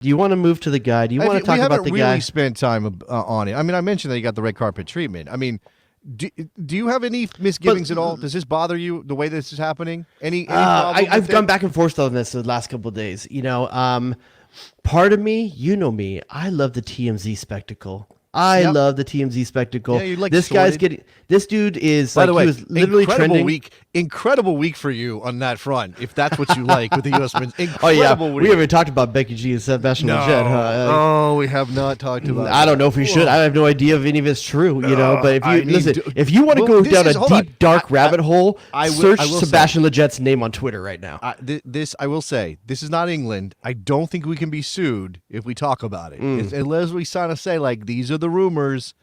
Do you want to move to the guy? Do you want to talk about the guy? We haven't really spent time on it. I mean, I mentioned that he got the red carpet treatment. I mean, do you have any misgivings at all? Does this bother you, the way this is happening? Any I've gone back and forth on this the last couple of days. Part of me, you know me, I love the TMZ spectacle. I love the TMZ spectacle. Yeah, you like this guy's getting. This dude is. By the way, he was literally trending. Incredible week for you on that front. If that's what you like with the USMNT. Incredible week. We haven't talked about Becky G and Sebastian Lletget, huh? No, we have not talked about. I don't know if we should. I have no idea if any of it's true. But if you if you want to go down a deep, dark rabbit hole, search Sebastian Lletget's name on Twitter right now. I will say, this is not England. I don't think we can be sued if we talk about it, unless we kind of say like these are the rumors.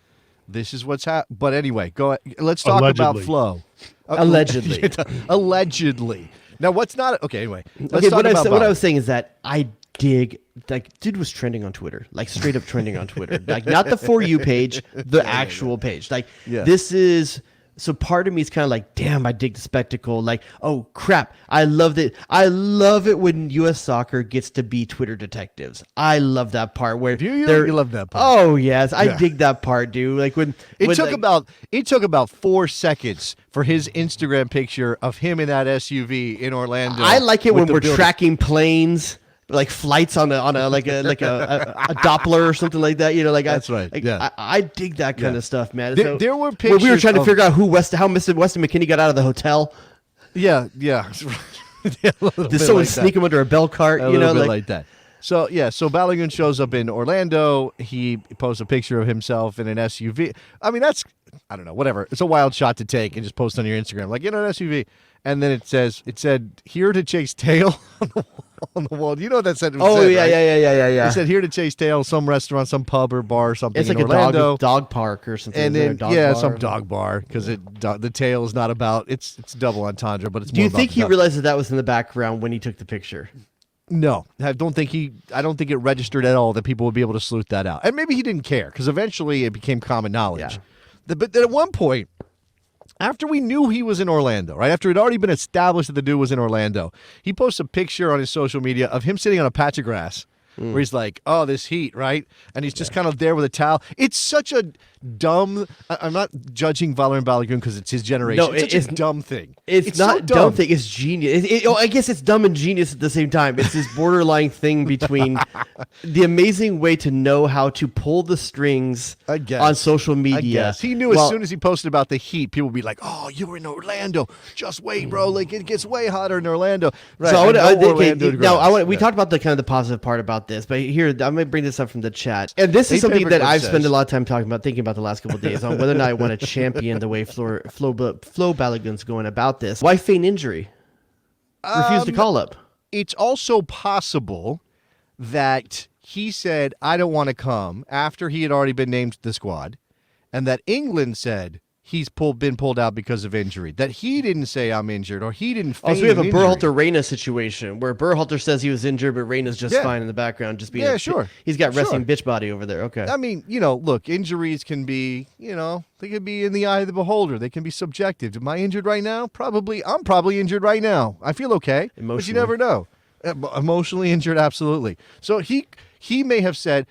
This is what's happening. But anyway, go ahead. Let's talk about Flo. Allegedly. Allegedly. Now, what's not... Okay, anyway. Let's talk about what I was saying is that I dig... Like, dude was trending on Twitter. Like, straight up trending on Twitter. Like, not the For You page, the actual page. Like, this is... So part of me is kind of like, damn, I dig the spectacle. Like, oh crap, I love it. I love it when U.S. soccer gets to be Twitter detectives. I love that part where you love that part. Oh yes, I dig that part, dude. Like when it took about 4 seconds for his Instagram picture of him in that SUV in Orlando. I like it when we're tracking planes. Like flights on a Doppler or something like that, that's right. I dig that kind of stuff, man. There were pictures we were trying to figure out how Mr. Weston McKennie got out of the hotel. Yeah. Did someone sneak him under a bell cart? A little bit like that. So Balogun shows up in Orlando. He posts a picture of himself in an SUV. I mean, I don't know, whatever. It's a wild shot to take and just post on your Instagram, like, an SUV. And then it said, here to chase tail on the wall. You know what that said? Oh, said, yeah, right? yeah. It said, here to chase tail, some restaurant, some pub or bar or something. It's like Orlando. a dog park or something. And then, some dog bar, because the tail is not about, it's double entendre, but it's more about. Do you think he realized that was in the background when he took the picture? No, I don't think it registered at all that people would be able to sleuth that out. And maybe he didn't care, because eventually it became common knowledge. Yeah. But then at one point, after we knew he was in Orlando, right? After it had already been established that the dude was in Orlando, he posts a picture on his social media of him sitting on a patch of grass where he's like, oh, this heat, right? And he's just kind of there with a towel. It's such a dumb... I'm not judging Folarin Balogun because it's his generation. No, it's such a dumb thing. It's not so dumb thing. It's genius. I guess it's dumb and genius at the same time. It's this borderline thing between the amazing way to know how to pull the strings on social media. He knew as soon as he posted about the heat, people would be like, oh, you were in Orlando. Just wait, bro. Like, it gets way hotter in Orlando. Right. So we talked about the positive part about this, but here, I'm going to bring this up from the chat. And this is something that I've spent a lot of time thinking about the last couple of days on whether or not I want to champion the way Flo Balogun's going about this. Why feign injury? Refuse to call up. It's also possible that he said, I don't want to come, after he had already been named to the squad, and that England said he's been pulled out because of injury. That he didn't say I'm injured, or he didn't feign so we have a injury. Berhalter-Reina situation where Berhalter says he was injured, but Reina's just fine in the background. Just being sure. He's got resting bitch body over there. Okay. I mean, look, injuries can be, they can be in the eye of the beholder. They can be subjective. Am I injured right now? Probably. I'm probably injured right now. I feel okay, but you never know. Emotionally injured, absolutely. So he may have said,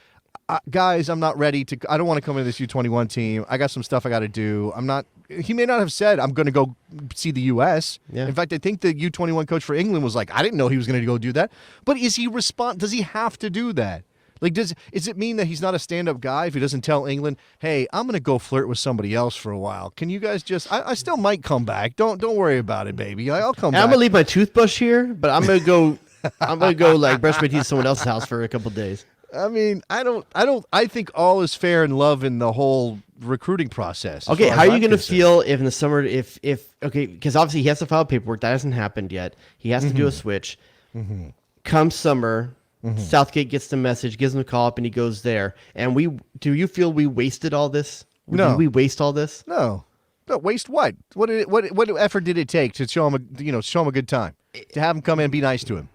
guys, I'm not ready to. I don't want to come into this U21 team. I got some stuff I got to do. I'm not. He may not have said I'm going to go see the U.S. Yeah. In fact, I think the U21 coach for England was like, I didn't know he was going to go do that. But does he have to do that? Like, does it mean that he's not a stand-up guy if he doesn't tell England, hey, I'm going to go flirt with somebody else for a while? Can you guys just? I still might come back. Don't worry about it, baby. I'll come back. I'm going to leave my toothbrush here, but I'm going to go. I'm going to go like brush my teeth at someone else's house for a couple of days. I mean, I think all is fair in love in the whole recruiting process. Okay, how are you going to feel if in the summer, because obviously he has to file paperwork. That hasn't happened yet. He has to do a switch. Mm-hmm. Come summer, Southgate gets the message, gives him a call up, and he goes there. And do you feel we wasted all this? No. Did we waste all this? No. No, waste what? What effort did it take to show him a good time? To have him come in and be nice to him?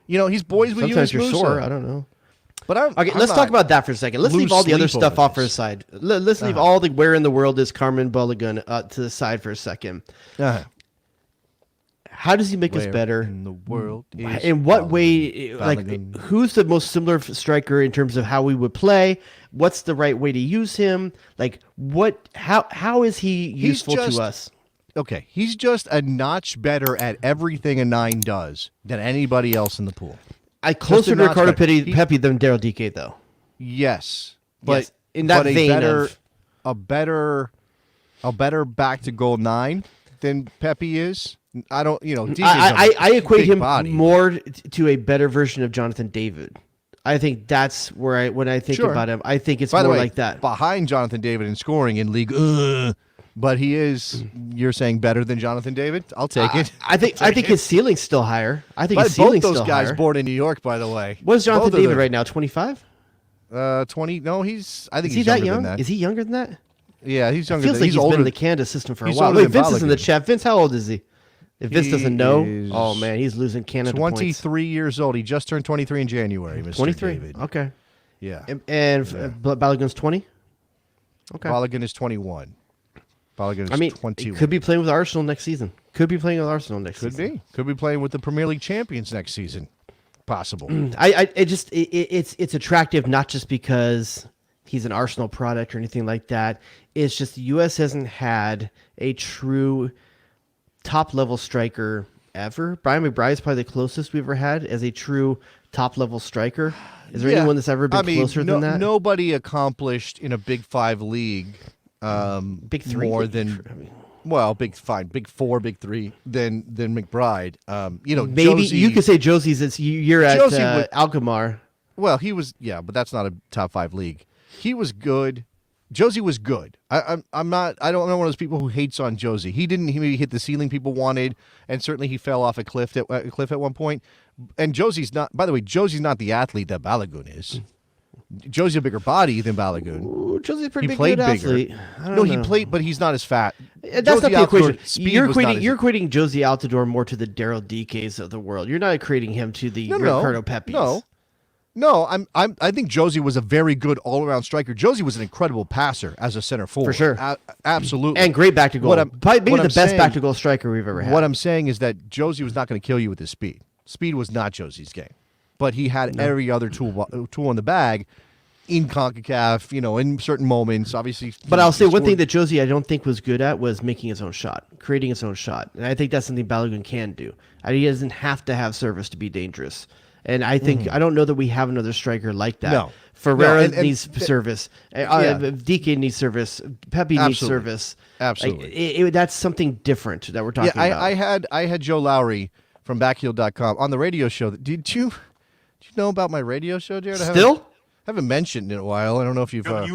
He's boys with you. Sometimes you're sore. I don't know. But let's talk about that for a second. Let's leave all the other stuff off for a side. Let's leave all the where in the world is Carmen Balogun to the side for a second. How does he make us better? In the world, in what way? Like, who's the most similar striker in terms of how we would play? What's the right way to use him? Like, what? How is he useful to us? Okay, he's just a notch better at everything a 9 does than anybody else in the pool. Closer to Ricardo Pepi than Daryl Dike, though. Yes, but yes. In that vein a better back to goal 9 than Pepi is. I don't, I equate him more to a better version of Jonathan David. I think that's where when I think about him, I think it's more like that. Behind Jonathan David in scoring in league, but he is. You're saying better than Jonathan David? I'll take it. I think his ceiling's still higher. I think his ceiling's still higher. Both those guys born in New York, by the way. What is Jonathan David right now? 25? 20. No, I think is he's that younger young? than that. Is he younger than that? Yeah, he's younger. Feels like he's been in the Canada system for a while. Wait, Vince is in the chat. Vince, how old is he? If Vince doesn't know, oh man, he's losing Canada 23 years old. He just turned 23 in January. Mr. 23. David. Okay. Yeah. And Balogun's 20. Okay. Balogun is 21. Balogun is 21. Could be playing with Arsenal next season. Could be playing with Arsenal next season. Could be playing with the Premier League champions next season. Possible. It's attractive not just because he's an Arsenal product or anything like that. It's just the U.S. hasn't had a true top-level striker ever. Brian McBride is probably the closest we've ever had as a true top-level striker. Is there anyone that's ever been closer than that? Nobody accomplished in a Big 5 league Big 3 more than... Well, Big 5, Big 4, Big 3 than McBride. Maybe Josie, you could say Josie's year at Alkmaar. Well, he was, but that's not a top 5 league. He was good. Josie was good. I don't know one of those people who hates on Josie. He maybe hit the ceiling people wanted, and certainly he fell off a cliff at one point. And Josie's not. By the way, Josie's not the athlete that Balogun is. Josie's a bigger body than Balogun. Ooh, Josie's a pretty good athlete. He played, but he's not as fat. That's Josie not the equation. You're equating Josie Altidore more to the Daryl Dikes of the world. You're not equating him to the Ricardo Pepis. No, I think Josie was a very good all-around striker. Josie was an incredible passer as a center forward. For sure. Absolutely. And great back-to-goal. Maybe the best back-to-goal striker we've ever had. What I'm saying is that Josie was not going to kill you with his speed. Speed was not Josie's game. But he had every other tool in the bag in CONCACAF, in certain moments, obviously. But I'll say one thing that Josie I don't think was good at was making his own shot, creating his own shot. And I think that's something Balogun can do. He doesn't have to have service to be dangerous. And I think I don't know that we have another striker like that. No. Ferreira needs service. Dike needs service. Pepi needs service. Absolutely. That's something different that we're talking about. I had Joe Lowry from backheel.com on the radio show. Did you know about my radio show, Jared? Still? I haven't mentioned it in a while. I don't know if you've heard.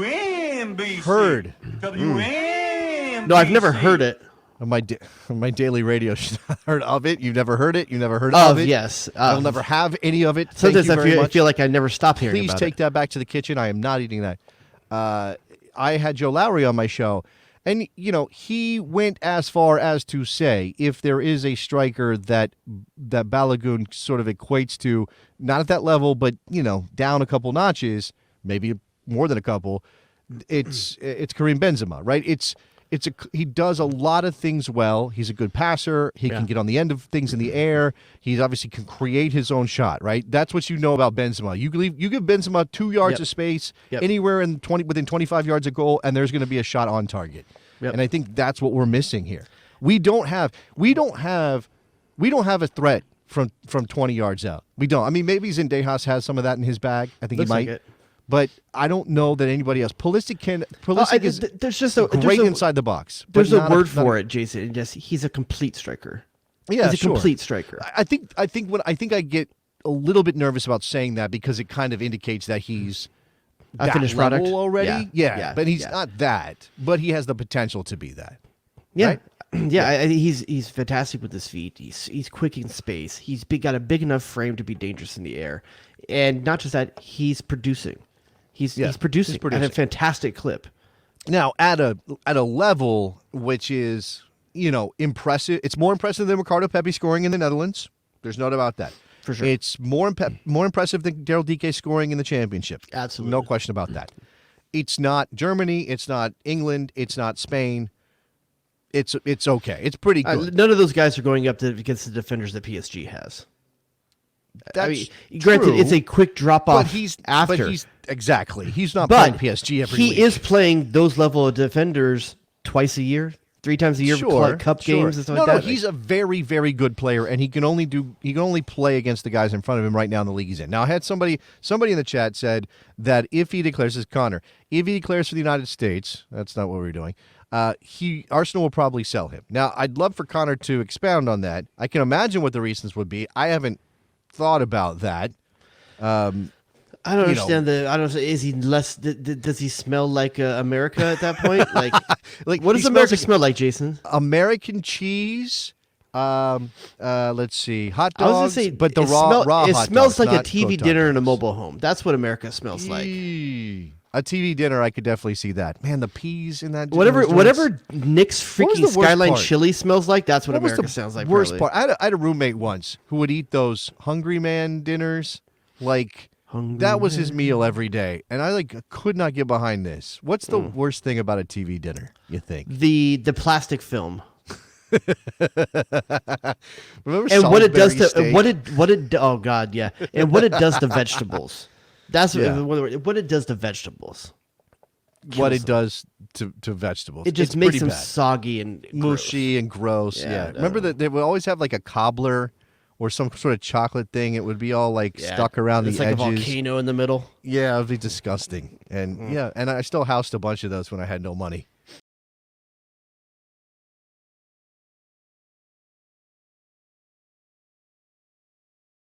No, I've never heard it. On my daily radio show. Heard of it? You've never heard it? You've never heard of it? Yes. I'll never have any of it. Sometimes I feel like I never stop hearing about it. Please take that back to the kitchen. I am not eating that. I had Joe Lowry on my show, and he went as far as to say if there is a striker that Balogun sort of equates to, not at that level, but down a couple notches, maybe more than a couple, it's Karim Benzema, right? He does a lot of things well. He's a good passer. He can get on the end of things in the air. He obviously can create his own shot, right? That's what you know about Benzema. You give Benzema 2 yards of space anywhere within 25 yards of goal, and there's going to be a shot on target. And I think that's what we're missing here. We don't have a threat from 20 yards out. We don't. I mean, maybe Zendejas has some of that in his bag. I think he might. Like but I don't know that anybody else. Pulisic is great inside the box. There's a word for it, Jason. He's a complete striker. Yeah, he's a complete striker. I think I get a little bit nervous about saying that because it kind of indicates that he's a finished product already. Yeah, but he's not that. But he has the potential to be that. Yeah. Right? Yeah, he's fantastic with his feet. He's quick in space. He's got a big enough frame to be dangerous in the air, and not just that, he's producing. He's producing at a fantastic clip. Now at a level which is impressive. It's more impressive than Ricardo Pepi scoring in the Netherlands. There's no doubt about that. For sure, it's more impressive than Daryl Dike scoring in the championship. Absolutely, no question about that. It's not Germany. It's not England. It's not Spain. it's okay. It's pretty good. None of those guys are going up against the defenders that PSG has. That's granted, true, it's a quick drop off after. But he's not playing PSG every week. He is playing those level of defenders twice a year, 3 times a year, cup games and stuff like that. No, he's a very, very good player, and he can only play against the guys in front of him right now in the league he's in. Now, I had somebody in the chat said that if he declares, this is Connor, if he declares for the United States, that's not what we're doing. Arsenal will probably sell him. Now, I'd love for Connor to expound on that. I can imagine what the reasons would be. I haven't thought about that. I don't understand I don't. Is he less? Does he smell like America at that point? Like what does America smell like, Jason? American cheese. Let's see, hot dogs. I was gonna say, but the raw it hot smells dogs, like a TV dinner in a dogs. mobile home. That's what America smells like. A TV dinner, I could definitely see that. Man, the peas in that. Whatever Nick's freaking Skyline part? chili smells like, that's what America sounds like. Worst part. I had a roommate once who would eat those Hungry Man dinners. That was his meal every day, and I could not get behind this. What's the worst thing about a TV dinner, you think? The plastic film. Remember and what it does to steak? what it oh god, yeah. And what it does to vegetables. That's what it does to vegetables. What it does to vegetables. It just makes them soggy and mushy and gross. Yeah. Remember that they would always have like a cobbler or some sort of chocolate thing. It would be all stuck around the edges. It's like a volcano in the middle. Yeah, it would be disgusting. And and I still housed a bunch of those when I had no money.